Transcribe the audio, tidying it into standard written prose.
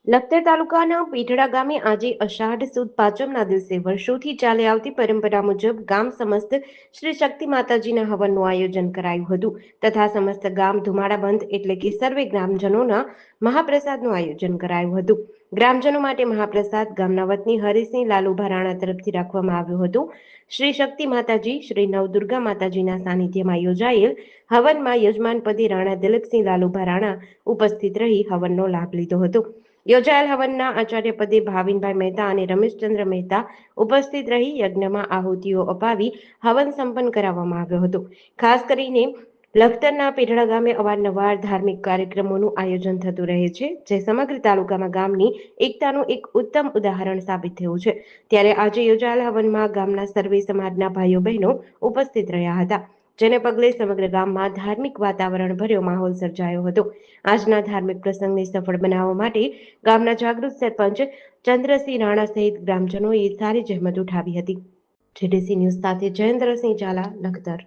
લખતર તાલુકાના પીઠડા ગામે આજે અષાઢ સુદ પાંચમના દિવસે વર્ષોથી ચાલી આવતી પરંપરા મુજબ ગામ સમસ્ત શ્રી શક્તિ માતાજીના હવનનું આયોજન કરાયું હતું તથા સમસ્ત ગામ ધુમાડા બંધ એટલે કે સર્વે ગ્રામજનોના મહાપ્રસાદનું આયોજન કરાયું હતું. ગ્રામજનો માટે મહાપ્રસાદ ગામના વતની હરિસિંહ લાલુભા રાણા તરફથી રાખવામાં આવ્યું હતું. શ્રી શક્તિ માતાજી શ્રી નવદુર્ગા માતાજીના સાનિધ્યમાં યોજાયેલ હવનમાં યજમાન પદે રાણા દિલીપસિંહ લાલુભા રાણા ઉપસ્થિત રહી હવનનો લાભ લીધો હતો. યોજાયેલ હવનના આચાર્ય પદે ભાવિનભાઈ મહેતા અને રમેશચંદ્ર મહેતા ઉપસ્થિત રહી યજ્ઞમાં આહુતિઓ અપાવી હવન સંપન્ન કરાવવામાં આવ્યો હતો. ખાસ કરીને લખતરના પીઠડા ગામે અવારનવાર ધાર્મિક કાર્યક્રમોનું આયોજન થતું રહે છે, જે સમગ્ર તાલુકામાં ગામની એકતાનું એક ઉત્તમ ઉદાહરણ સાબિત થયું છે. ત્યારે આજે યોજાયેલ હવનમાં ગામના સર્વે સમાજના ભાઈઓ બહેનો ઉપસ્થિત રહ્યા હતા, જેને પગલે સમગ્ર ગામમાં ધાર્મિક વાતાવરણ ભર્યો માહોલ સર્જાયો હતો. આજના ધાર્મિક પ્રસંગને સફળ બનાવવા માટે ગામના જાગૃત સરપંચ ચંદ્રસિંહ રાણા સહિત ગ્રામજનોએ સારી જહેમત ઉઠાવી હતી. જીડીસી ન્યૂઝ સાથે જયેન્દ્રસિંહ ઝાલા, લખતર.